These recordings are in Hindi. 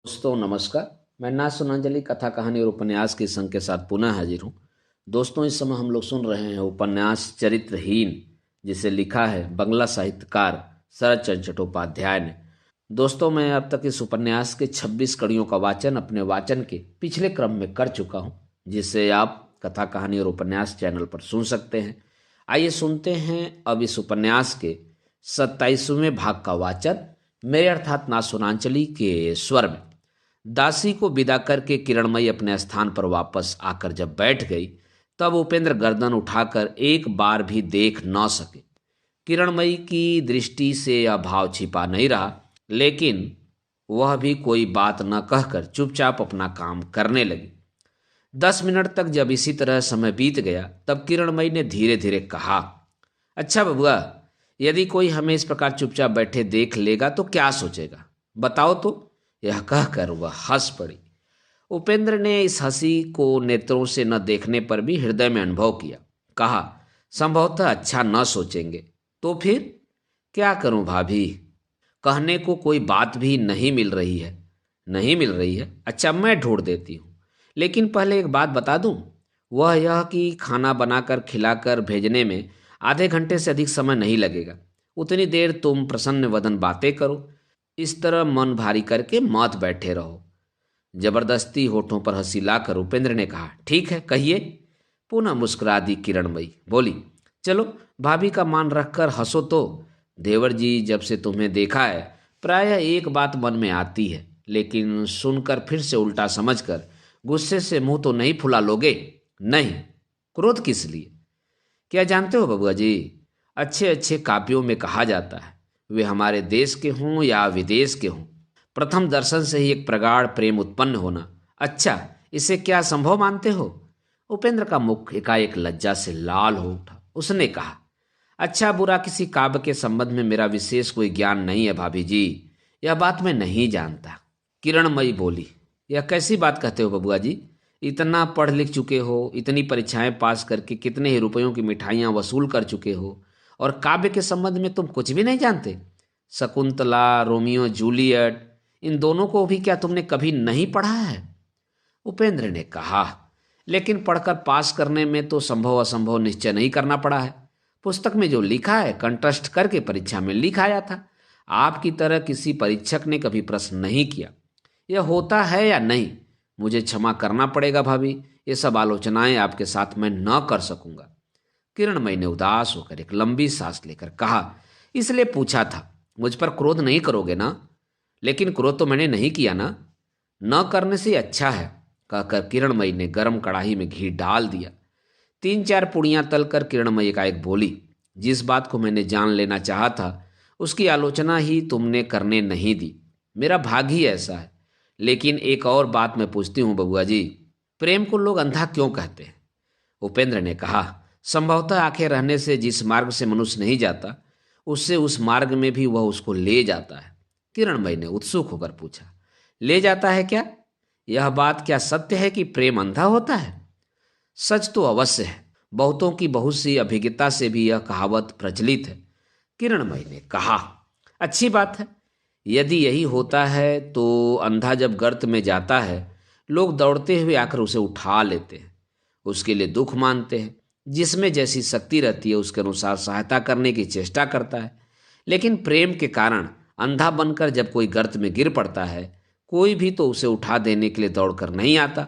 दोस्तों नमस्कार। मैं नाच सुनांजलि कथा कहानी और उपन्यास के संग के साथ पुनः हाजिर हूँ। दोस्तों इस समय हम लोग सुन रहे हैं उपन्यास चरित्रहीन, जिसे लिखा है बंगला साहित्यकार शरद चंद्र चट्टोपाध्याय ने। दोस्तों मैं अब तक इस उपन्यास के 26 कड़ियों का वाचन अपने वाचन के पिछले क्रम में कर चुका हूँ, जिसे आप कथा कहानी और उपन्यास चैनल पर सुन सकते हैं। आइए सुनते हैं अब इस उपन्यास के 27वें भाग का वाचन मेरे अर्थात नाच सुनांचली के स्वर में। दासी को विदा करके किरणमयी अपने स्थान पर वापस आकर जब बैठ गई, तब उपेंद्र गर्दन उठाकर एक बार भी देख न सके। किरणमयी की दृष्टि से यह भाव छिपा नहीं रहा, लेकिन वह भी कोई बात न कहकर चुपचाप अपना काम करने लगी। 10 मिनट तक जब इसी तरह समय बीत गया, तब किरणमयी ने धीरे धीरे कहा, अच्छा बबुआ, यदि कोई हमें इस प्रकार चुपचाप बैठे देख लेगा तो क्या सोचेगा, बताओ तो। यह कहकर वह हंस पड़ी। उपेंद्र ने इस हंसी को नेत्रों से न देखने पर भी हृदय में अनुभव किया। कहा, संभवतः अच्छा न सोचेंगे तो फिर क्या करूं भाभी, कहने को कोई बात भी नहीं मिल रही है। नहीं मिल रही है? अच्छा मैं ढूंढ देती हूँ, लेकिन पहले एक बात बता दूं, वह यह कि खाना बनाकर खिलाकर भेजने में आधे घंटे से अधिक समय नहीं लगेगा। उतनी देर तुम प्रसन्न वदन बातें करो, इस तरह मन भारी करके मत बैठे रहो। जबरदस्ती होठों पर हंसी लाकर उपेंद्र ने कहा, ठीक है कहिए। पुनः मुस्कुरा दी किरणमयी, बोली, चलो भाभी का मान रखकर हंसो तो। देवर जी, जब से तुम्हें देखा है प्रायः एक बात मन में आती है, लेकिन सुनकर फिर से उल्टा समझकर गुस्से से मुंह तो नहीं फुला लोगे? नहीं। क्रोध किस लिए? क्या जानते हो बबुआ जी, अच्छे अच्छे काव्यों में कहा जाता है, वे हमारे देश के हों या विदेश के हों, प्रथम दर्शन से ही एक प्रगाढ़ प्रेम उत्पन्न होना, अच्छा इसे क्या संभव मानते हो? उपेंद्र का मुख एकाएक लज्जा से लाल हो उठा। उसने कहा, अच्छा बुरा किसी काव्य के संबंध में मेरा विशेष कोई ज्ञान नहीं है भाभी जी, यह बात मैं नहीं जानता। किरणमयी बोली, यह कैसी बात कहते हो बबुआ जी, इतना पढ़ लिख चुके हो, इतनी परीक्षाएं पास करके कितने ही रुपयों की मिठाइयाँ वसूल कर चुके हो, और काव्य के संबंध में तुम कुछ भी नहीं जानते? शकुंतला, रोमियो जूलियट, इन दोनों को भी क्या तुमने कभी नहीं पढ़ा है? उपेंद्र ने कहा, लेकिन पढ़कर पास करने में तो संभव असंभव निश्चय नहीं करना पड़ा है। पुस्तक में जो लिखा है कंठस्थ करके परीक्षा में लिख आया था। आपकी तरह किसी परीक्षक ने कभी प्रश्न नहीं किया। यह होता है या नहीं, मुझे क्षमा करना पड़ेगा भाभी, ये सब आलोचनाएं आपके साथ मैं न कर सकूंगा। किरणमयी ने उदास होकर एक लंबी सांस लेकर कहा, इसलिए पूछा था, मुझ पर क्रोध नहीं करोगे ना? लेकिन क्रोध तो मैंने नहीं किया ना, न करने से अच्छा है, कहकर किरणमयी ने गर्म कढ़ाई में घी डाल दिया। 3-4 पुड़ियां तलकर किरणमयी एकाएक बोली, जिस बात को मैंने जान लेना चाहा था उसकी आलोचना ही तुमने करने नहीं दी। मेरा भाग ही ऐसा है। लेकिन एक और बात मैं पूछती हूँ बबुआ जी, प्रेम को लोग अंधा क्यों कहते हैं? उपेंद्र ने कहा, संभवतः आंखें रहने से जिस मार्ग से मनुष्य नहीं जाता, उससे उस मार्ग में भी वह उसको ले जाता है। किरणमयी ने उत्सुक होकर पूछा, ले जाता है क्या? यह बात क्या सत्य है कि प्रेम अंधा होता है? सच तो अवश्य है, बहुतों की बहुत सी अभिज्ञता से भी यह कहावत प्रचलित है। किरणमयी ने कहा, अच्छी बात है। यदि यही होता है तो अंधा जब गर्त में जाता है, लोग दौड़ते हुए आकर उसे उठा लेते हैं, उसके लिए दुख मानते हैं, जिसमें जैसी शक्ति रहती है उसके अनुसार सहायता करने की चेष्टा करता है। लेकिन प्रेम के कारण अंधा बनकर जब कोई गर्त में गिर पड़ता है, कोई भी तो उसे उठा देने के लिए दौड़कर नहीं आता,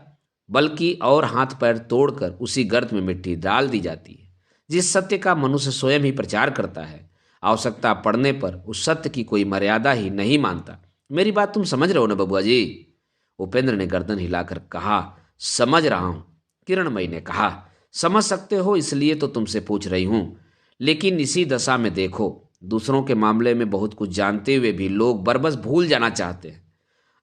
बल्कि और हाथ पैर तोड़कर उसी गर्त में मिट्टी डाल दी जाती है। जिस सत्य का मनुष्य स्वयं ही प्रचार करता है, आवश्यकता पड़ने पर उस सत्य की कोई मर्यादा ही नहीं मानता। मेरी बात तुम समझ रहे हो ना बबुआ जी? उपेंद्र ने गर्दन हिलाकर कहा, समझ रहा हूं। किरणमयी ने कहा, समझ सकते हो इसलिए तो तुमसे पूछ रही हूं, लेकिन इसी दशा में देखो, दूसरों के मामले में बहुत कुछ जानते हुए भी लोग बरबस भूल जाना चाहते हैं।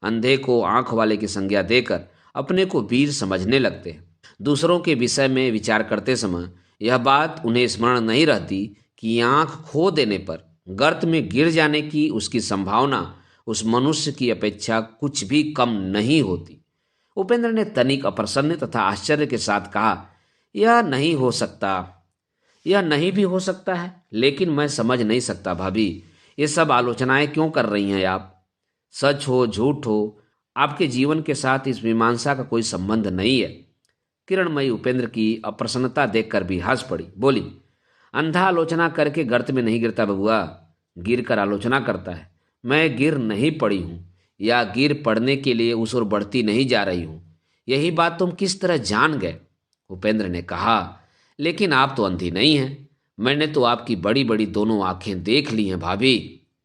अंधे को आंख वाले की संज्ञा देकर अपने को वीर समझने लगते हैं। दूसरों के विषय में विचार करते समय यह बात उन्हें स्मरण नहीं रहती कि आंख खो देने पर गर्त में गिर जाने की उसकी संभावना उस मनुष्य की अपेक्षा कुछ भी कम नहीं होती। उपेंद्र ने तनिक अप्रसन्न तथा आश्चर्य के साथ कहा, यह नहीं हो सकता। यह नहीं भी हो सकता है, लेकिन मैं समझ नहीं सकता भाभी, ये सब आलोचनाएं क्यों कर रही हैं आप? सच हो झूठ हो, आपके जीवन के साथ इस मीमांसा का कोई संबंध नहीं है। किरणमयी उपेंद्र की अप्रसन्नता देखकर भी हंस पड़ी, बोली, अंधा आलोचना करके गर्त में नहीं गिरता बबुआ, गिर कर आलोचना करता है। मैं गिर नहीं पड़ी हूं, या गिर पड़ने के लिए उस ओर बढ़ती नहीं जा रही हूं। यही बात तुम किस तरह जान गए? उपेंद्र ने कहा, लेकिन आप तो अंधी नहीं हैं। मैंने तो आपकी बड़ी बड़ी दोनों आंखें देख ली हैं भाभी।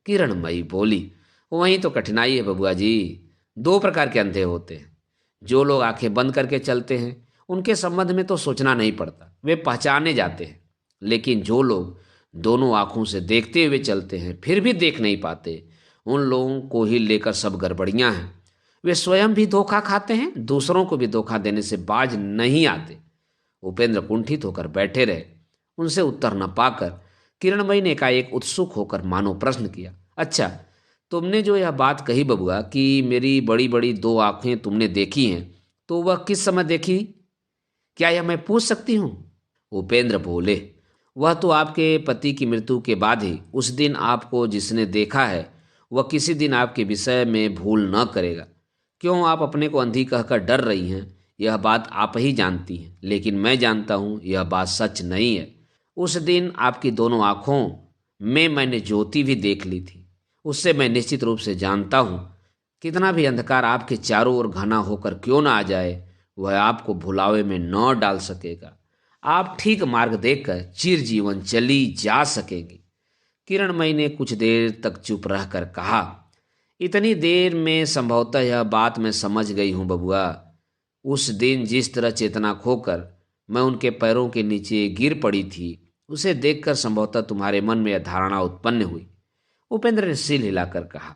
किरणमयी बोली, वही तो कठिनाई है बबुआ जी। दो प्रकार के अंधे होते हैं। जो लोग आंखें बंद करके चलते हैं उनके संबंध में तो सोचना नहीं पड़ता, वे पहचाने जाते हैं। लेकिन जो लोग दोनों आंखों से देखते हुए चलते हैं फिर भी देख नहीं पाते, उन लोगों को ही लेकर सब गड़बड़ियां हैं। वे स्वयं भी धोखा खाते हैं, दूसरों को भी धोखा देने से बाज नहीं आते। उपेंद्र कुंठित होकर बैठे रहे। उनसे उत्तर न पाकर किरणमयी ने एकाएक उत्सुक होकर मानो प्रश्न किया, अच्छा, तुमने जो यह बात कही बबुआ कि मेरी बड़ी बड़ी दो आंखें तुमने देखी हैं, तो वह किस समय देखी? क्या यह मैं पूछ सकती हूँ? उपेंद्र बोले, वह तो आपके पति की मृत्यु के बाद ही। उस दिन आपको जिसने देखा है वह किसी दिन आपके विषय में भूल न करेगा। क्यों आप अपने को अंधी कहकर डर रही हैं? यह बात आप ही जानती हैं, लेकिन मैं जानता हूँ यह बात सच नहीं है। उस दिन आपकी दोनों आंखों में मैंने ज्योति भी देख ली थी। उससे मैं निश्चित रूप से जानता हूँ, कितना भी अंधकार आपके चारों ओर घना होकर क्यों ना आ जाए, वह आपको भुलावे में न डाल सकेगा। आप ठीक मार्ग देखकर चिर जीवन चली जा सकेंगी। किरणमयी ने कुछ देर तक चुप रहकर कहा, इतनी देर में संभवतः यह बात मैं समझ गई हूँ बबुआ। उस दिन जिस तरह चेतना खोकर मैं उनके पैरों के नीचे गिर पड़ी थी, उसे देखकर संभवतः तुम्हारे मन में यह धारणा उत्पन्न हुई। उपेंद्र ने सिर हिलाकर कहा,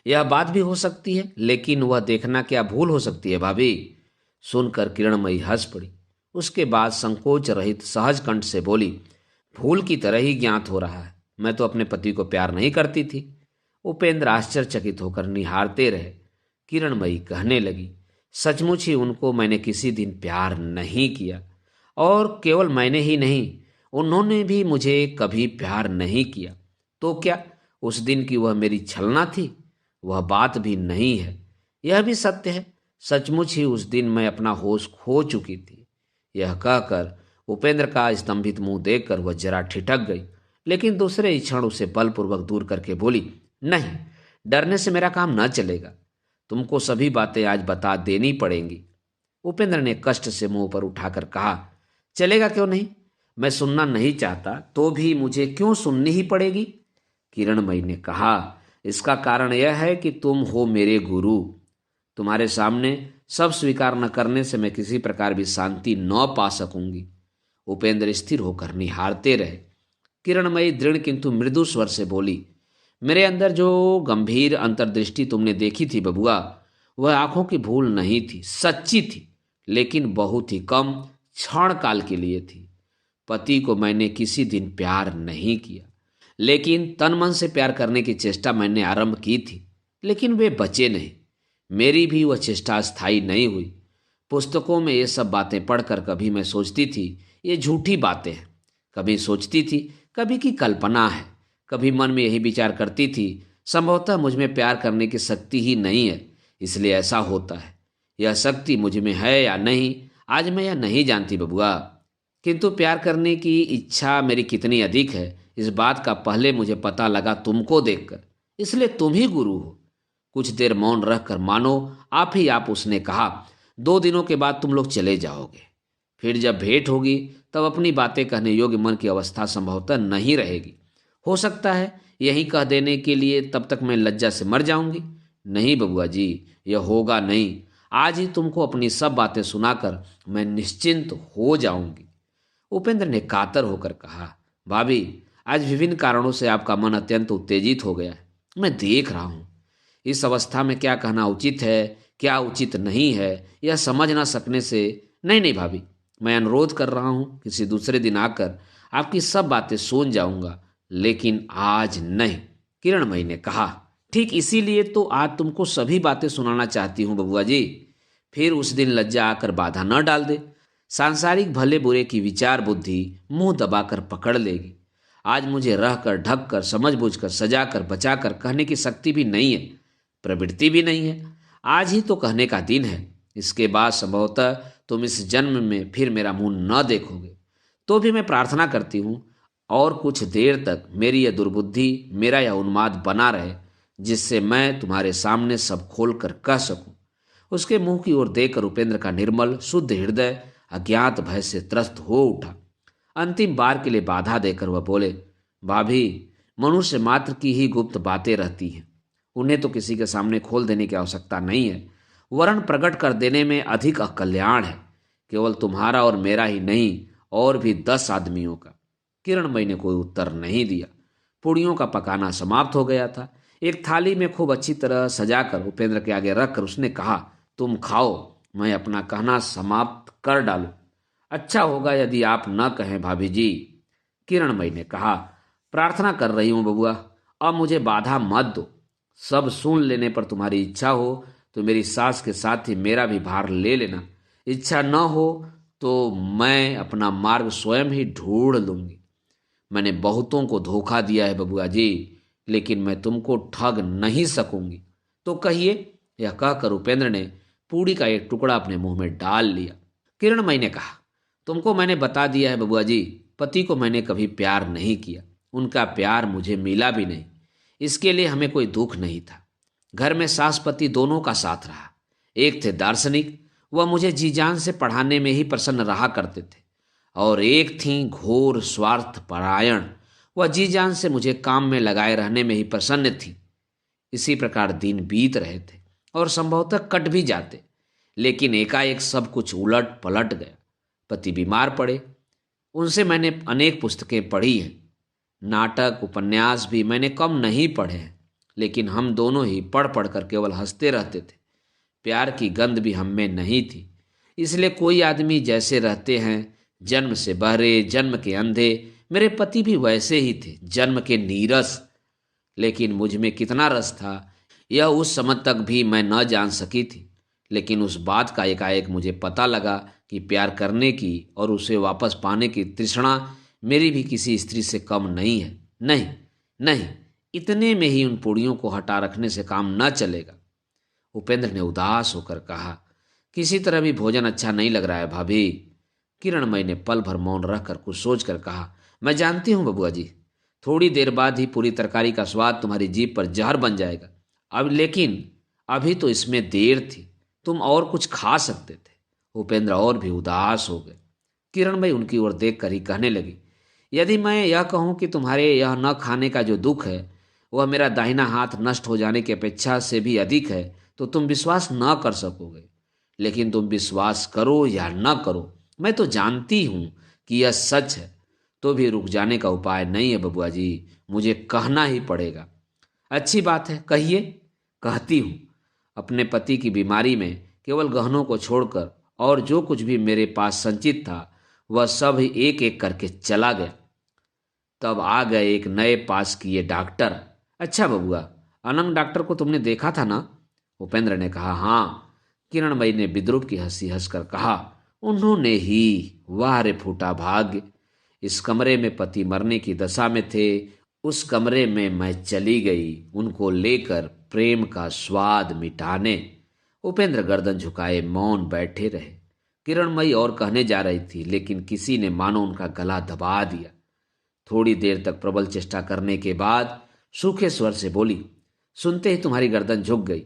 यह बात भी हो सकती है, लेकिन वह देखना क्या भूल हो सकती है भाभी? सुनकर किरणमयी हंस पड़ी। उसके बाद संकोच रहित सहज कंठ से बोली, भूल की तरह ही ज्ञात हो रहा है। मैं तो अपने पति को प्यार नहीं करती थी। उपेंद्र आश्चर्यचकित होकर निहारते रहे। किरणमयी कहने लगी, सचमुच ही उनको मैंने किसी दिन प्यार नहीं किया, और केवल मैंने ही नहीं, उन्होंने भी मुझे कभी प्यार नहीं किया। तो क्या उस दिन की वह मेरी छलना थी? वह बात भी नहीं है। यह भी सत्य है, सचमुच ही उस दिन मैं अपना होश खो चुकी थी। यह कहकर उपेंद्र का स्तंभित मुंह देखकर वह जरा ठिठक गई, लेकिन दूसरे ही क्षण उसे बलपूर्वक दूर करके बोली, नहीं, डरने से मेरा काम न चलेगा। तुमको सभी बातें आज बता देनी पड़ेंगी। उपेंद्र ने कष्ट से मुंह पर उठाकर कहा, चलेगा क्यों नहीं? मैं सुनना नहीं चाहता तो भी मुझे क्यों सुननी ही पड़ेगी? किरणमयी ने कहा, इसका कारण यह है कि तुम हो मेरे गुरु। तुम्हारे सामने सब स्वीकार न करने से मैं किसी प्रकार भी शांति न पा सकूंगी। उपेंद्र स्थिर होकर निहारते रहे। किरणमयी दृढ़ किंतु मृदु स्वर से बोली, मेरे अंदर जो गंभीर अंतर्दृष्टि तुमने देखी थी बबुआ, वह आंखों की भूल नहीं थी, सच्ची थी, लेकिन बहुत ही कम क्षण काल के लिए थी। पति को मैंने किसी दिन प्यार नहीं किया, लेकिन तन मन से प्यार करने की चेष्टा मैंने आरंभ की थी, लेकिन वे बचे नहीं। मेरी भी वह चेष्टा स्थायी नहीं हुई। पुस्तकों में ये सब बातें पढ़कर कभी मैं सोचती थी ये झूठी बातें हैं, कभी सोचती थी कभी की कल्पना है, कभी मन में यही विचार करती थी संभवतः मुझ में प्यार करने की शक्ति ही नहीं है, इसलिए ऐसा होता है। यह शक्ति मुझ में है या नहीं, आज मैं यह नहीं जानती बबुआ, किंतु प्यार करने की इच्छा मेरी कितनी अधिक है, इस बात का पहले मुझे पता लगा तुमको देखकर, इसलिए तुम ही गुरु हो। कुछ देर मौन रहकर मानो आप ही आप उसने कहा, 2 दिनों के बाद तुम लोग चले जाओगे। फिर जब भेंट होगी तब अपनी बातें कहने योग्य मन की अवस्था संभवतः नहीं रहेगी। हो सकता है यही कह देने के लिए तब तक मैं लज्जा से मर जाऊंगी। नहीं बबुआ जी, यह होगा नहीं। आज ही तुमको अपनी सब बातें सुनाकर मैं निश्चिंत हो जाऊंगी। उपेंद्र ने कातर होकर कहा, भाभी, आज विभिन्न कारणों से आपका मन अत्यंत उत्तेजित हो गया है, मैं देख रहा हूँ। इस अवस्था में क्या कहना उचित है, क्या उचित नहीं है, यह समझ ना सकने से नहीं नहीं भाभी, मैं अनुरोध कर रहा हूँ किसी दूसरे दिन आकर आपकी सब बातें सुन जाऊंगा, लेकिन आज नहीं। किरणमयी ने कहा, ठीक इसीलिए तो आज तुमको सभी बातें सुनाना चाहती हूँ बबुआ जी। फिर उस दिन लज्जा आकर बाधा न डाल दे। सांसारिक भले बुरे की विचार बुद्धि मुंह दबाकर पकड़ लेगी। आज मुझे रहकर ढककर समझ बूझकर सजाकर बचाकर कहने की शक्ति भी नहीं है, प्रवृत्ति भी नहीं है। आज ही तो कहने का दिन है, इसके बाद संभवतः तुम इस जन्म में फिर मेरा मुंह न देखोगे। तो भी मैं प्रार्थना करती हूँ और कुछ देर तक मेरी यह दुर्बुद्धि, मेरा यह उन्माद बना रहे, जिससे मैं तुम्हारे सामने सब खोल कर कह सकूं। उसके मुंह की ओर देखकर उपेंद्र का निर्मल शुद्ध हृदय अज्ञात भय से त्रस्त हो उठा। अंतिम बार के लिए बाधा देकर वह बोले, भाभी, मनुष्य मात्र की ही गुप्त बातें रहती हैं, उन्हें तो किसी के सामने खोल देने की आवश्यकता नहीं है, वरन प्रकट कर देने में अधिक कल्याण है, केवल तुम्हारा और मेरा ही नहीं, और भी 10 आदमियों का। किरणमयी ने कोई उत्तर नहीं दिया। पूड़ियों का पकाना समाप्त हो गया था। एक थाली में खूब अच्छी तरह सजाकर उपेंद्र के आगे रखकर उसने कहा, तुम खाओ, मैं अपना कहना समाप्त कर डालूं। अच्छा होगा यदि आप न कहें भाभी जी। किरणमयी ने कहा, प्रार्थना कर रही हूं बबुआ, अब मुझे बाधा मत दो। सब सुन लेने पर तुम्हारी इच्छा हो तो मेरी सास के साथ ही मेरा भी भार ले लेना, इच्छा न हो तो मैं अपना मार्ग स्वयं ही ढूंढ लूंगी। मैंने बहुतों को धोखा दिया है बबुआ जी, लेकिन मैं तुमको ठग नहीं सकूंगी। तो कहिए। यह कहकर उपेंद्र ने पूड़ी का एक टुकड़ा अपने मुंह में डाल लिया। किरणमयी ने कहा, तुमको मैंने बता दिया है बबुआ जी, पति को मैंने कभी प्यार नहीं किया, उनका प्यार मुझे मिला भी नहीं, इसके लिए हमें कोई दुख नहीं था। घर में सास पति दोनों का साथ रहा। एक थे दार्शनिक, वह मुझे जी जान से पढ़ाने में ही प्रसन्न रहा करते थे, और एक थी घोर स्वार्थ परायण, वह जी जान से मुझे काम में लगाए रहने में ही प्रसन्न थी। इसी प्रकार दिन बीत रहे थे और संभवतः कट भी जाते, लेकिन एकाएक सब कुछ उलट पलट गया। पति बीमार पड़े। उनसे मैंने अनेक पुस्तकें पढ़ी हैं, नाटक उपन्यास भी मैंने कम नहीं पढ़े हैं, लेकिन हम दोनों ही पढ़ पढ़ कर केवल हंसते रहते थे। प्यार की गंध भी हम में नहीं थी। इसलिए कोई आदमी जैसे रहते हैं, जन्म से बहरे, जन्म के अंधे, मेरे पति भी वैसे ही थे, जन्म के नीरस। लेकिन मुझ में कितना रस था यह उस समय तक भी मैं न जान सकी थी। लेकिन उस बात का एकाएक मुझे पता लगा कि प्यार करने की और उसे वापस पाने की तृष्णा मेरी भी किसी स्त्री से कम नहीं है। नहीं नहीं, इतने में ही उन पूड़ियों को हटा रखने से काम न चलेगा। उपेंद्र ने उदास होकर कहा, किसी तरह भी भोजन अच्छा नहीं लग रहा है भाभी। किरणमयी ने पल भर मौन रहकर कुछ सोचकर कहा, मैं जानती हूँ बबुआ जी, थोड़ी देर बाद ही पूरी तरकारी का स्वाद तुम्हारी जीभ पर जहर बन जाएगा। अब लेकिन अभी तो इसमें देर थी, तुम और कुछ खा सकते थे। उपेंद्र और भी उदास हो गए। किरणमयी उनकी ओर देख कर ही कहने लगी, यदि मैं यह कहूँ कि तुम्हारे यह न खाने का जो दुख है वह मेरा दाहिना हाथ नष्ट हो जाने की अपेक्षा से भी अधिक है, तो तुम विश्वास न कर सकोगे। लेकिन तुम विश्वास करो या न करो, मैं तो जानती हूँ कि यह सच है। तो भी रुक जाने का उपाय नहीं है बबुआ जी, मुझे कहना ही पड़ेगा। अच्छी बात है, कहिए। कहती हूँ, अपने पति की बीमारी में केवल गहनों को छोड़कर और जो कुछ भी मेरे पास संचित था वह सब एक एक करके चला गया। तब आ गए एक नए पास किए डॉक्टर। अच्छा बबुआ, अनंग डॉक्टर को तुमने देखा था ना? उपेंद्र ने कहा, हाँ। किरणमयी ने विद्रूप की हंसी हंसकर कहा, उन्होंने ही। वाह रे फूटा भाग्य, इस कमरे में पति मरने की दशा में थे, उस कमरे में मैं चली गई उनको लेकर प्रेम का स्वाद मिटाने। उपेंद्र गर्दन झुकाए मौन बैठे रहे। किरणमयी और कहने जा रही थी, लेकिन किसी ने मानो उनका गला दबा दिया। थोड़ी देर तक प्रबल चेष्टा करने के बाद सूखे स्वर से बोली, सुनते ही तुम्हारी गर्दन झुक गई,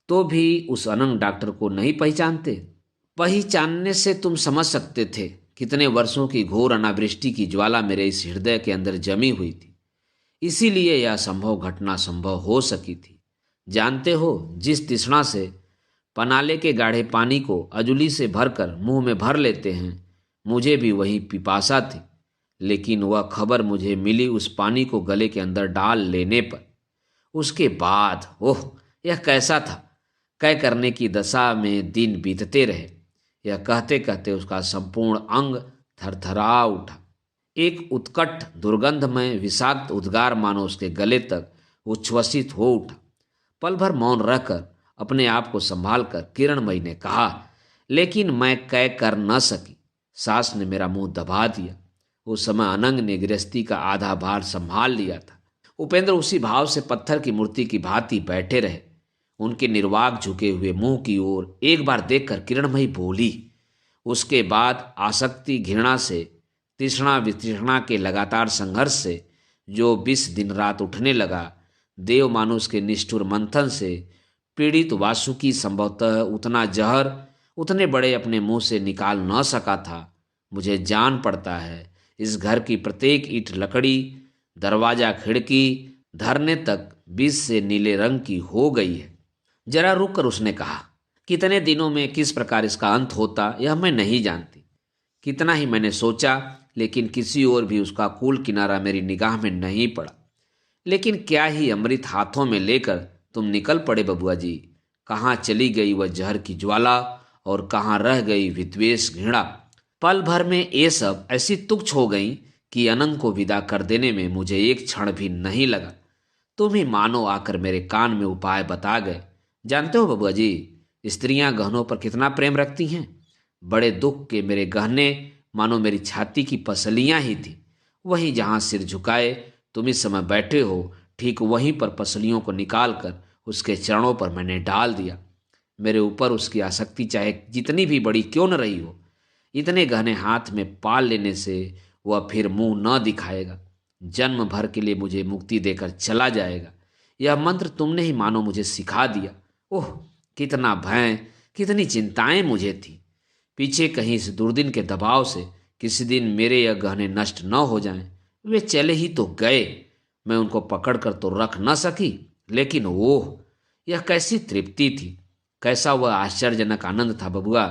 तो भी उस अनंग डॉक्टर को नहीं पहचानते? पहचानने से तुम समझ सकते थे कितने वर्षों की घोर अनावृष्टि की ज्वाला मेरे इस हृदय के अंदर जमी हुई थी। इसीलिए यह संभव घटना संभव हो सकी थी। जानते हो, जिस तृष्णा से पनाले के गाढ़े पानी को अजुली से भरकर मुंह में भर लेते हैं, मुझे भी वही पिपासा थी। लेकिन वह खबर मुझे मिली उस पानी को गले के अंदर डाल लेने पर। उसके बाद ओह, यह कैसा था! कै करने की दशा में दिन बीतते रहे। यह कहते कहते उसका संपूर्ण अंग थरथरा उठा। एक उत्कट दुर्गंधमय विषाक्त उद्गार मानो उसके गले तक उच्छ्वसित हो उठा। पल भर मौन रहकर अपने आप को संभाल कर किरणमयी ने कहा, लेकिन मैं कै कर न सकी। सास ने मेरा मुंह दबा दिया। उस समय अनंग ने गृहस्थी का आधा भार संभाल लिया था। उपेंद्र उसी भाव से पत्थर की मूर्ति की भांति बैठे रहे। उनके निर्वाक झुके हुए मुंह की ओर एक बार देखकर किरणमयी बोली। उसके बाद आसक्ति, घृणा से, तृष्णा वितृष्णा के लगातार संघर्ष से जो विष दिन रात उठने लगा, देव मानुष के निष्ठुर मंथन से पीड़ित वासुकी संभवतः उतना जहर उतने बड़े अपने मुंह से निकाल न सका था। मुझे जान पड़ता है इस घर की प्रत्येक ईंट, लकड़ी, दरवाजा, खिड़की, धरने तक विष से नीले रंग की हो गई है। जरा रुक कर उसने कहा, कितने दिनों में किस प्रकार इसका अंत होता यह मैं नहीं जानती। कितना ही मैंने सोचा, लेकिन किसी और भी उसका कूल किनारा मेरी निगाह में नहीं पड़ा। लेकिन क्या ही अमृत हाथों में लेकर तुम निकल पड़े बबुआ जी। कहाँ चली गई वह जहर की ज्वाला और कहाँ रह गई विद्वेष, घृणा। पल भर में ये सब ऐसी तुच्छ हो गई कि अनंग को विदा कर देने में मुझे एक क्षण भी नहीं लगा। तुम ही मानो आकर मेरे कान में उपाय बता गए। जानते हो बबुआ जी, स्त्रियां गहनों पर कितना प्रेम रखती हैं। बड़े दुख के मेरे गहने मानो मेरी छाती की पसलियां ही थी। वहीं जहां सिर झुकाए तुम इस समय बैठे हो, ठीक वहीं पर पसलियों को निकाल कर उसके चरणों पर मैंने डाल दिया। मेरे ऊपर उसकी आसक्ति चाहे जितनी भी बड़ी क्यों न रही हो, इतने गहने हाथ में पाल लेने से वह फिर मुंह न दिखाएगा। जन्म भर के लिए मुझे मुक्ति देकर चला जाएगा। यह मंत्र तुमने ही मानो मुझे सिखा दिया। ओह, कितना भय, कितनी चिंताएं मुझे थी। पीछे कहीं इस दुर्दिन के दबाव से किसी दिन मेरे यह गहने नष्ट न हो जाएं। वे चले ही तो गए, मैं उनको पकड़कर तो रख न सकी, लेकिन ओह, यह कैसी तृप्ति थी, कैसा वह आश्चर्यजनक आनंद था बबुआ।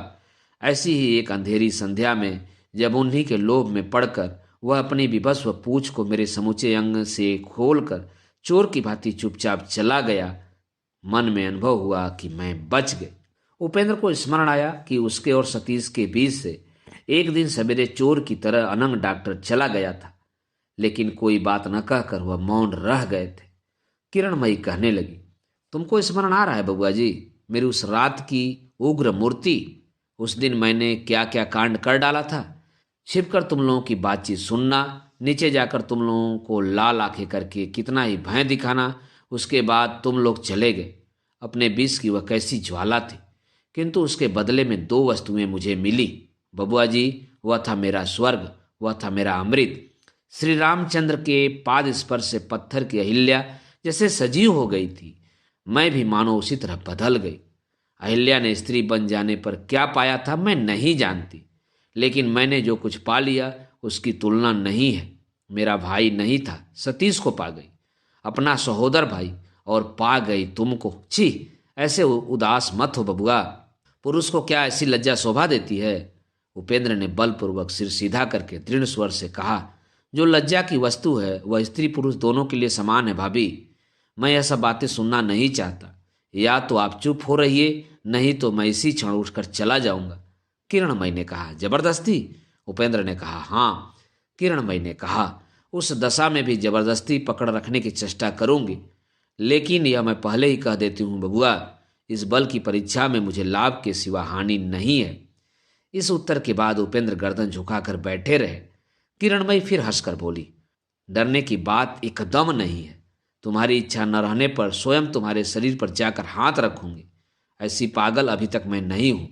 ऐसी ही एक अंधेरी संध्या में जब उन्हीं के लोभ में पड़कर वह अपनी विभस्व पूछ को मेरे समूचे अंग से खोलकर चोर की भांति चुपचाप चला गया, मन में अनुभव हुआ कि मैं बच गए। उपेंद्र को स्मरण आया कि उसके और सतीश के बीच से एक दिन सवेरे चोर की तरह अनंग डॉक्टर चला गया था, लेकिन कोई बात न कहकर वह मौन रह गए थे। किरणमयी कहने लगी, तुमको स्मरण आ रहा है बबुआ जी मेरी उस रात की उग्र मूर्ति? उस दिन मैंने क्या क्या कांड कर डाला था। छिपकर तुम लोगों की बातचीत सुनना, नीचे जाकर तुम लोगों को लाल आंखें करके कितना ही भय दिखाना, उसके बाद तुम लोग चले गए। अपने विष की वह कैसी ज्वाला थी, किंतु उसके बदले में दो वस्तुएं मुझे मिली बबुआ जी। वह था मेरा स्वर्ग, वह था मेरा अमृत। श्री रामचंद्र के पाद स्पर्श से पत्थर की अहिल्या जैसे सजीव हो गई थी। मैं भी मानो उसी तरह बदल गई। अहिल्या ने स्त्री बन जाने पर क्या पाया था मैं नहीं जानती, लेकिन मैंने जो कुछ पा लिया उसकी तुलना नहीं है। मेरा भाई नहीं था, सतीश को पा गई, अपना सहोदर भाई, और पा गई तुमको। छी, ऐसे उदास मत हो बबुआ। पुरुष को क्या ऐसी लज्जा शोभा देती है? उपेंद्र ने बलपूर्वक सिर सीधा करके दृढ़ स्वर से कहा, जो लज्जा की वस्तु है वह स्त्री पुरुष दोनों के लिए समान है भाभी। मैं यह सब बातें सुनना नहीं चाहता। या तो आप चुप हो रहिए, नहीं तो मैं इसी क्षण उठकर चला जाऊंगा। किरणमयी ने कहा, जबरदस्ती? उपेंद्र ने कहा, हाँ। किरणमयी ने कहा, उस दशा में भी जबरदस्ती पकड़ रखने की चेष्टा करूंगी, लेकिन यह मैं पहले ही कह देती हूँ बबुआ, इस बल की परीक्षा में मुझे लाभ के सिवा हानि नहीं है। इस उत्तर के बाद उपेंद्र गर्दन झुकाकर बैठे रहे। किरणमयी फिर हंसकर बोली, डरने की बात एकदम नहीं है। तुम्हारी इच्छा न रहने पर स्वयं तुम्हारे शरीर पर जाकर हाथ रखूंगी। ऐसी पागल अभी तक मैं नहीं हूं।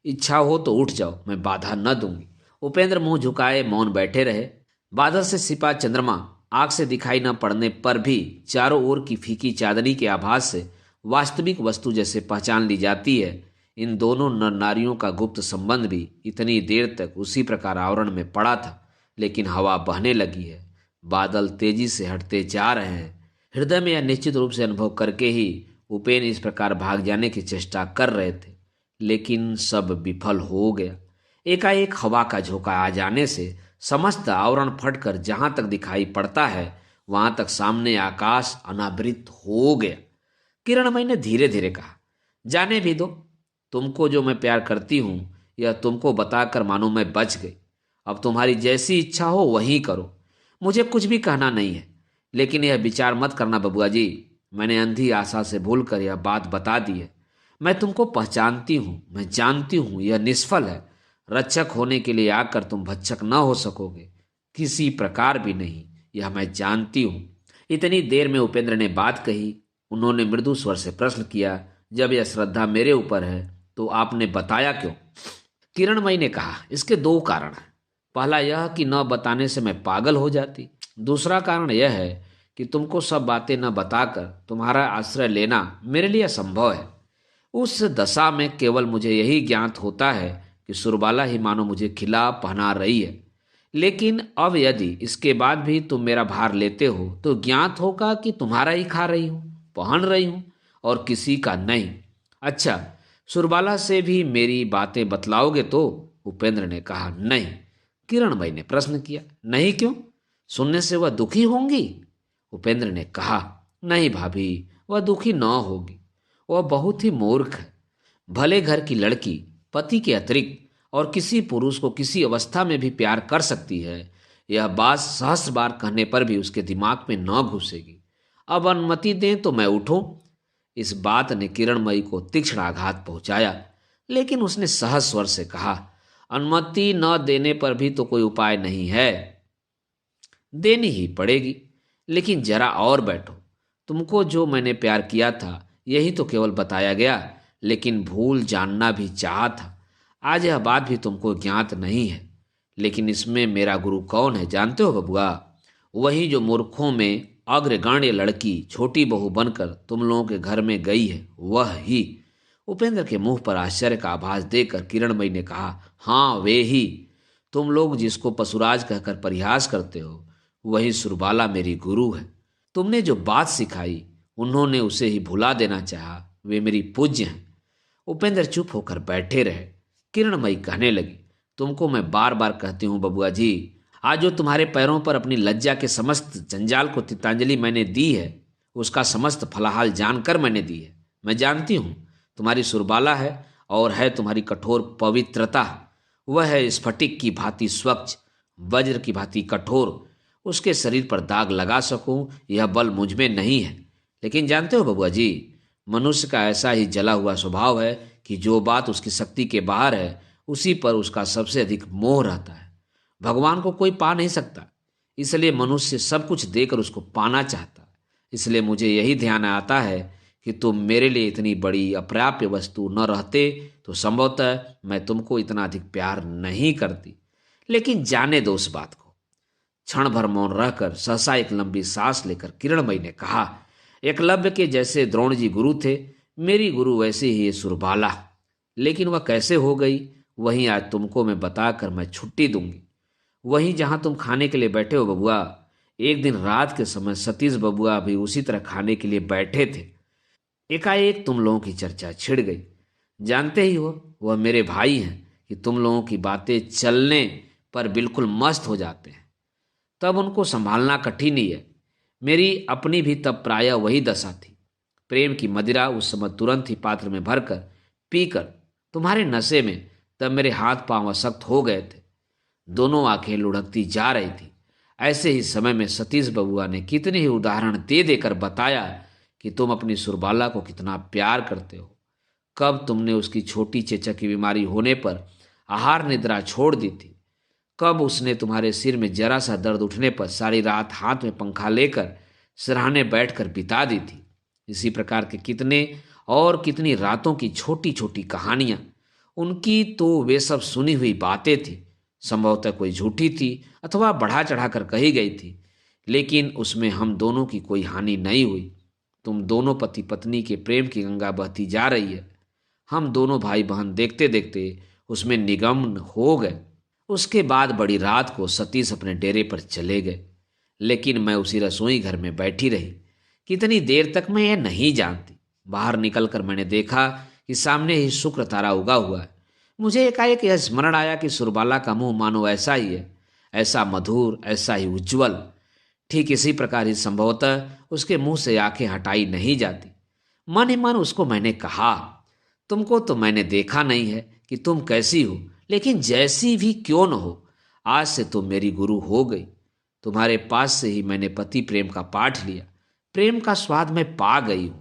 इच्छा हो तो उठ जाओ, मैं बाधा न दूंगी। उपेंद्र मुंह झुकाए मौन बैठे रहे। बादल से सिपा चंद्रमा आंख से दिखाई न पड़ने पर भी चारों ओर की फीकी चांदनी के आभास से वास्तविक वस्तु जैसे पहचान ली जाती है। इन दोनों नर नारियों का गुप्त संबंध भी इतनी देर तक उसी प्रकार आवरण में पड़ा था, लेकिन हवा बहने लगी है, बादल तेजी से हटते जा रहे हैं। हृदय में यह निश्चित रूप से अनुभव करके ही उपेन इस प्रकार भाग जाने की चेष्टा कर रहे थे, लेकिन सब विफल हो गया। एकाएक हवा का झोंका आ जाने से समस्त आवरण फटकर जहां तक दिखाई पड़ता है वहां तक सामने आकाश अनावृत हो गया। किरणमयी ने धीरे धीरे कहा, जाने भी दो। तुमको जो मैं प्यार करती हूं यह तुमको बताकर मानो मैं बच गई। अब तुम्हारी जैसी इच्छा हो वही करो, मुझे कुछ भी कहना नहीं है। लेकिन यह विचार मत करना बबुआ जी, मैंने अंधी आशा से भूलकर यह बात बता दी है। मैं तुमको पहचानती हूँ, मैं जानती हूँ यह निष्फल है। रक्षक होने के लिए आकर तुम भक्षक न हो सकोगे, किसी प्रकार भी नहीं, यह मैं जानती हूँ। इतनी देर में उपेंद्र ने बात कही। उन्होंने मृदु स्वर से प्रश्न किया, जब यह श्रद्धा मेरे ऊपर है तो आपने बताया क्यों? किरणमयी ने कहा, इसके दो कारण हैं। पहला यह कि न बताने से मैं पागल हो जाती। दूसरा कारण यह है कि तुमको सब बातें न बताकर तुम्हारा आश्रय लेना मेरे लिए असंभव है। उस दशा में केवल मुझे यही ज्ञात होता है कि सुरबाला ही मानो मुझे खिला पहना रही है। लेकिन अब यदि इसके बाद भी तुम मेरा भार लेते हो तो ज्ञात होगा कि तुम्हारा ही खा रही हूँ, पहन रही हूँ, और किसी का नहीं। अच्छा, सुरबाला से भी मेरी बातें बतलाओगे तो? उपेंद्र ने कहा, नहीं। किरणमयी ने प्रश्न किया, नहीं क्यों? सुनने से वह दुखी होंगी? उपेंद्र ने कहा, नहीं भाभी, वह दुखी न होगी। वह बहुत ही मूर्ख है। भले घर की लड़की पति के अतिरिक्त और किसी पुरुष को किसी अवस्था में भी प्यार कर सकती है, यह बात सहस्र बार कहने पर भी उसके दिमाग में न घुसेगी। अब अनुमति दें तो मैं उठूं? इस बात ने किरणमयी को तीक्ष्ण आघात पहुंचाया, लेकिन उसने सहज स्वर से कहा, अनुमति न देने पर भी तो कोई उपाय नहीं है, देनी ही पड़ेगी। लेकिन जरा और बैठो। तुमको जो मैंने प्यार किया था यही तो केवल बताया गया, लेकिन भूल जानना भी चाहा था। आज यह बात भी तुमको ज्ञात नहीं है। लेकिन इसमें मेरा गुरु कौन है जानते हो बबुआ? वही जो मूर्खों में अग्रगण्य लड़की छोटी बहू बनकर तुम लोगों के घर में गई है, वह ही। उपेंद्र के मुंह पर आश्चर्य का आभास देकर किरणमयी ने कहा, हाँ वे ही। तुम लोग जिसको पशुराज कहकर परिहास करते हो, वही सुरबाला मेरी गुरु है। तुमने जो बात सिखाई उन्होंने उसे ही भुला देना चाहा। वे मेरी पूज्य हैं। उपेंद्र चुप होकर बैठे रहे। किरणमयी कहने लगी, तुमको मैं बार बार कहती हूँ बबुआ जी, आज जो तुम्हारे पैरों पर अपनी लज्जा के समस्त जंजाल को तितांजलि मैंने दी है, उसका समस्त फलाहाल जानकर मैंने दी है। मैं जानती हूँ तुम्हारी सुरबाला है और है तुम्हारी कठोर पवित्रता। वह है स्फटिक की भांति स्वच्छ, वज्र की भांति कठोर। उसके शरीर पर दाग लगा सकूं यह बल मुझ में नहीं है। लेकिन जानते हो बबुआ जी, मनुष्य का ऐसा ही जला हुआ स्वभाव है कि जो बात उसकी शक्ति के बाहर है उसी पर उसका सबसे अधिक मोह रहता है। भगवान को कोई पा नहीं सकता, इसलिए मनुष्य सब कुछ देकर उसको पाना चाहता है। इसलिए मुझे यही ध्यान आता है कि तुम मेरे लिए इतनी बड़ी अप्राप्य वस्तु न रहते तो संभवतः मैं तुमको इतना अधिक प्यार नहीं करती। लेकिन जाने दो उस बात को। क्षण भर मौन रहकर सहसा एक लंबी सांस लेकर किरणमयी ने कहा, एकलव्य के जैसे द्रोण जी गुरु थे, मेरी गुरु वैसे ही ये सुरबाला। लेकिन वह कैसे हो गई वहीं आज तुमको मैं बताकर मैं छुट्टी दूंगी। वहीं जहां तुम खाने के लिए बैठे हो बबुआ, एक दिन रात के समय सतीश बबुआ भी उसी तरह खाने के लिए बैठे थे। एकाएक तुम लोगों की चर्चा छिड़ गई। जानते ही हो वह मेरे भाई हैं कि तुम लोगों की बातें चलने पर बिल्कुल मस्त हो जाते हैं, तब उनको संभालना कठिन ही है। मेरी अपनी भी तब प्रायः वही दशा थी। प्रेम की मदिरा उस समय तुरंत ही पात्र में भरकर पीकर तुम्हारे नशे में तब मेरे हाथ पांव अशक्त हो गए थे। दोनों आंखें लुढ़कती जा रही थी। ऐसे ही समय में सतीश बबुआ ने कितने ही उदाहरण दे देकर बताया कि तुम अपनी सुरबाला को कितना प्यार करते हो। कब तुमने उसकी छोटी चेचक की बीमारी होने पर आहार निद्रा छोड़ दी थी। कब उसने तुम्हारे सिर में जरा सा दर्द उठने पर सारी रात हाथ में पंखा लेकर सिरहाने बैठकर बिता दी थी। इसी प्रकार के कितने और कितनी रातों की छोटी छोटी कहानियां। उनकी तो वे सब सुनी हुई बातें थी। संभवतः कोई झूठी थी अथवा बढ़ा चढ़ाकर कही गई थी, लेकिन उसमें हम दोनों की कोई हानि नहीं हुई। तुम दोनों पति पत्नी के प्रेम की गंगा बहती जा रही है। हम दोनों भाई बहन देखते देखते उसमें निमग्न हो गए। उसके बाद बड़ी रात को सतीश अपने डेरे पर चले गए, लेकिन मैं उसी रसोई घर में बैठी रही। कितनी देर तक मैं यह नहीं जानती। बाहर निकलकर मैंने देखा कि सामने ही शुक्र तारा उगा हुआ है। मुझे एकाएक यह स्मरण आया कि सुरबाला का मुंह मानो ऐसा ही है, ऐसा मधुर, ऐसा ही उज्ज्वल। ठीक इसी प्रकार ही संभवतः उसके मुंह से आंखें हटाई नहीं जाती। मन ही मन उसको मैंने कहा, तुमको तो मैंने देखा नहीं है कि तुम कैसी हो, लेकिन जैसी भी क्यों न हो, आज से तुम मेरी गुरु हो गई। तुम्हारे पास से ही मैंने पति प्रेम का पाठ लिया। प्रेम का स्वाद मैं पा गई हूँ।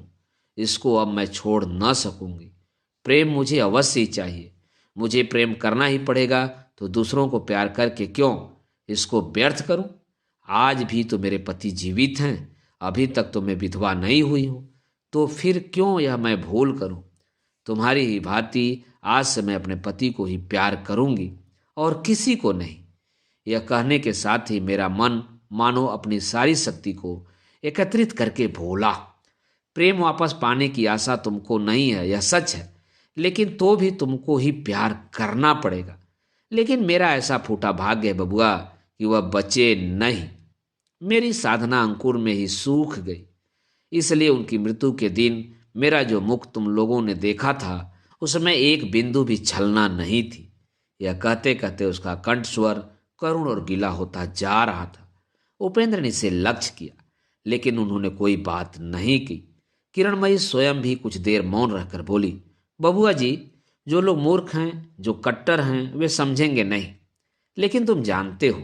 इसको अब मैं छोड़ न सकूंगी। प्रेम मुझे अवश्य ही चाहिए। मुझे प्रेम करना ही पड़ेगा, तो दूसरों को प्यार करके क्यों इसको व्यर्थ करूं? आज भी तो मेरे पति जीवित हैं। अभी तक तो मैं विधवा नहीं हुई हूं। तो फिर क्यों यह मैं भूल करूं? तुम्हारी ही भांति आज से मैं अपने पति को ही प्यार करूंगी और किसी को नहीं। यह कहने के साथ ही मेरा मन मानो अपनी सारी शक्ति को एकत्रित करके बोला, प्रेम वापस पाने की आशा तुमको नहीं है, यह सच है, लेकिन तो भी तुमको ही प्यार करना पड़ेगा। लेकिन मेरा ऐसा फूटा भाग्य है बबुआ कि वह बचे नहीं। मेरी साधना अंकुर में ही सूख गई। इसलिए उनकी मृत्यु के दिन मेरा जो मुख तुम लोगों ने देखा था उसमें एक बिंदु भी छलना नहीं थी। यह कहते कहते उसका कंठ स्वर करुण और गीला होता जा रहा था। उपेंद्र ने इसे लक्ष्य किया, लेकिन उन्होंने कोई बात नहीं की। किरणमयी स्वयं भी कुछ देर मौन रहकर बोली, बबुआ जी, जो लोग मूर्ख हैं, जो कट्टर हैं, वे समझेंगे नहीं, लेकिन तुम जानते हो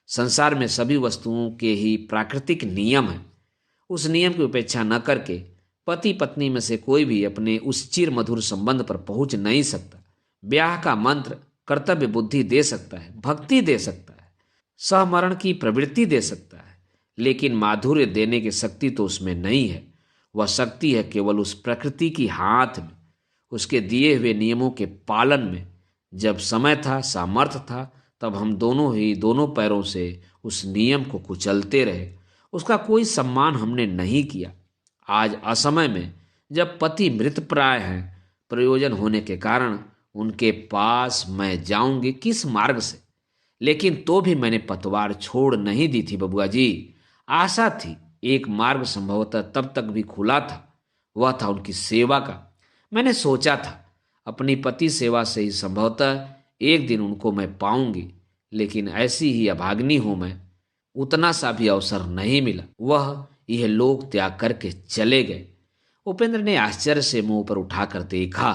संसार में सभी वस्तुओं के ही प्राकृतिक नियम हैं। उस नियम की उपेक्षा न करके पति पत्नी में से कोई भी अपने उस चिर मधुर संबंध पर पहुंच नहीं सकता। ब्याह का मंत्र कर्तव्य बुद्धि दे सकता है, भक्ति दे सकता है, सहमरण की प्रवृत्ति दे सकता है, लेकिन माधुर्य देने की शक्ति तो उसमें नहीं है। वह शक्ति है केवल उस प्रकृति की हाथ में, उसके दिए हुए नियमों के पालन में। जब समय था, सामर्थ्य था, तब हम दोनों पैरों से उस नियम को कुचलते रहे। उसका कोई सम्मान हमने नहीं किया। आज असमय में जब पति मृतप्राय हैं, प्रयोजन होने के कारण उनके पास मैं जाऊंगी किस मार्ग से? लेकिन तो भी मैंने पतवार छोड़ नहीं दी थी बबुआ जी। आशा थी, एक मार्ग संभवतः तब तक भी खुला था, वह था उनकी सेवा का। मैंने सोचा था अपनी पति सेवा से ही संभवतः एक दिन उनको मैं पाऊंगी, लेकिन ऐसी ही अभाग्नि हूं मैं, उतना सा भी अवसर नहीं मिला। वह यह लोक त्याग करके चले गए। उपेंद्र ने आश्चर्य से मुंह पर उठाकर देखा।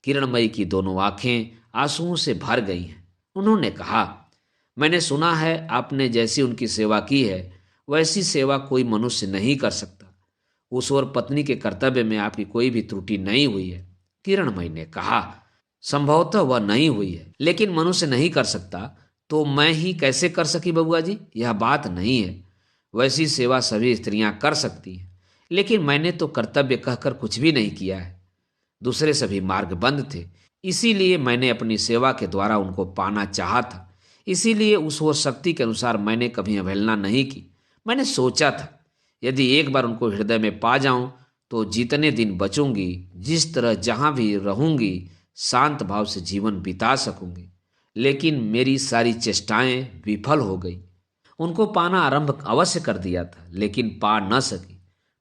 किरणमयी की दोनों आंखें आंसुओं से भर गई हैं। उन्होंने कहा, मैंने सुना है आपने जैसी उनकी सेवा की है वैसी सेवा कोई मनुष्य नहीं कर सकता। उस और पत्नी के कर्तव्य में आपकी कोई भी त्रुटि नहीं हुई है। किरणमयी ने कहा, संभवतः वह नहीं हुई है, लेकिन मनुष्य नहीं कर सकता तो मैं ही कैसे कर सकी बबुआ जी? यह बात नहीं है। वैसी सेवा सभी स्त्रियां कर सकती हैं, लेकिन मैंने तो कर्तव्य कहकर कुछ भी नहीं किया है। दूसरे सभी मार्ग बंद थे, इसीलिए मैंने अपनी सेवा के द्वारा उनको पाना चाहा था। इसीलिए उस वो शक्ति के अनुसार मैंने कभी अवहेलना नहीं की। मैंने सोचा था यदि एक बार उनको हृदय में पा जाऊं तो जितने दिन बचूंगी, जिस तरह जहां भी रहूंगी, शांत भाव से जीवन बिता सकूंगी। लेकिन मेरी सारी चेष्टाएं विफल हो गई। उनको पाना आरंभ अवश्य कर दिया था, लेकिन पा न सकी।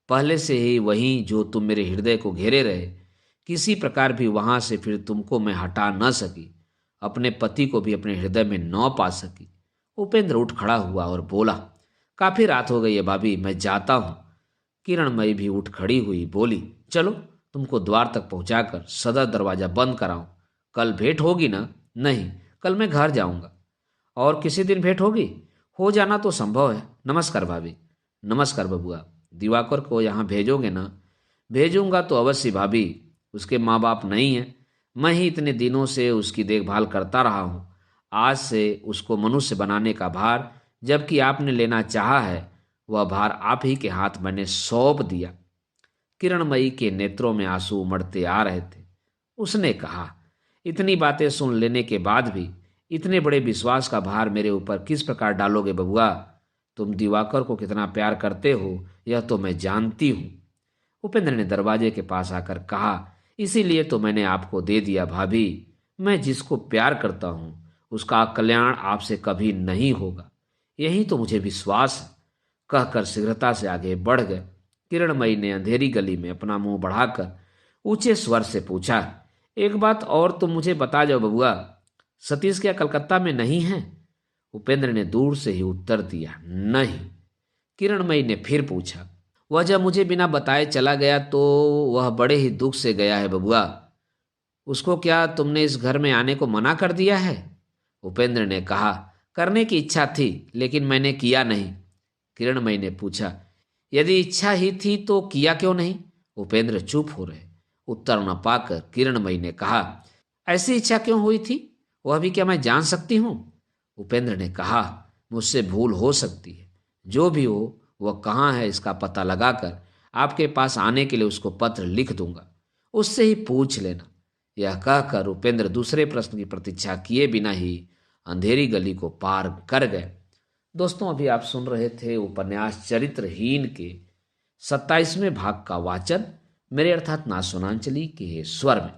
पहले से ही वहीं जो तुम मेरे हृदय को घेरे रहे, किसी प्रकार भी वहां से फिर तुमको मैं हटा न सकी। अपने पति को भी अपने हृदय में न पा सकी। उपेंद्र उठ खड़ा हुआ और बोला, काफी रात हो गई है भाभी, मैं जाता हूं। किरणमयी भी उठ खड़ी हुई, बोली, चलो तुमको द्वार तक पहुंचाकर सदर दरवाजा बंद कराऊं। कल भेंट होगी ना? नहीं, कल मैं घर जाऊंगा। और किसी दिन भेंट होगी? हो जाना तो संभव है। नमस्कार भाभी। नमस्कार बबुआ। दिवाकर को यहाँ भेजोगे ना? भेजूंगा तो अवश्य भाभी। उसके माँ बाप नहीं हैं, मैं ही इतने दिनों से उसकी देखभाल करता रहा हूँ। आज से उसको मनुष्य बनाने का भार जबकि आपने लेना चाहा है, वह भार आप ही के हाथ मैंने सौंप दिया। किरणमयी के नेत्रों में आंसू उमड़ते आ रहे थे। उसने कहा, इतनी बातें सुन लेने के बाद भी इतने बड़े विश्वास का भार मेरे ऊपर किस प्रकार डालोगे बबुआ? तुम दिवाकर को कितना प्यार करते हो यह तो मैं जानती हूँ। उपेंद्र ने दरवाजे के पास आकर कहा, इसीलिए तो मैंने आपको दे दिया भाभी। मैं जिसको प्यार करता हूँ उसका कल्याण आपसे कभी नहीं होगा, यही तो मुझे विश्वास है। कहकर शीघ्रता से आगे बढ़ गए। किरणमयी ने अंधेरी गली में अपना मुंह बढ़ाकर ऊंचे स्वर से पूछा, एक बात और तुम मुझे बता जाओ बबुआ, सतीश क्या कलकत्ता में नहीं है? उपेंद्र ने दूर से ही उत्तर दिया, नहीं। किरणमयी ने फिर पूछा, वह जब मुझे बिना बताए चला गया तो वह बड़े ही दुख से गया है बबुआ। उसको क्या तुमने इस घर में आने को मना कर दिया है? उपेंद्र ने कहा, करने की इच्छा थी लेकिन मैंने किया नहीं। किरणमयी ने पूछा, यदि इच्छा ही थी तो किया क्यों नहीं? उपेंद्र चुप हो रहे। उत्तर न पाकर किरणमयी ने कहा, ऐसी इच्छा क्यों हुई थी, वह भी क्या मैं जान सकती हूँ? उपेंद्र ने कहा, मुझसे भूल हो सकती है, जो भी हो वह कहाँ है इसका पता लगाकर आपके पास आने के लिए उसको पत्र लिख दूंगा, उससे ही पूछ लेना। यह कहकर उपेंद्र दूसरे प्रश्न की प्रतीक्षा किए बिना ही अंधेरी गली को पार कर गए। दोस्तों, अभी आप सुन रहे थे उपन्यास चरित्रहीन के 27वें भाग का वाचन मेरे अर्थात नासुनांचली के स्वर में।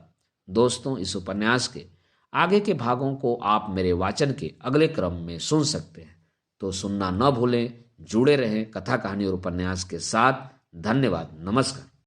दोस्तों, इस उपन्यास के आगे के भागों को आप मेरे वाचन के अगले क्रम में सुन सकते हैं, तो सुनना न भूलें। जुड़े रहें कथा कहानी और उपन्यास के साथ। धन्यवाद। नमस्कार।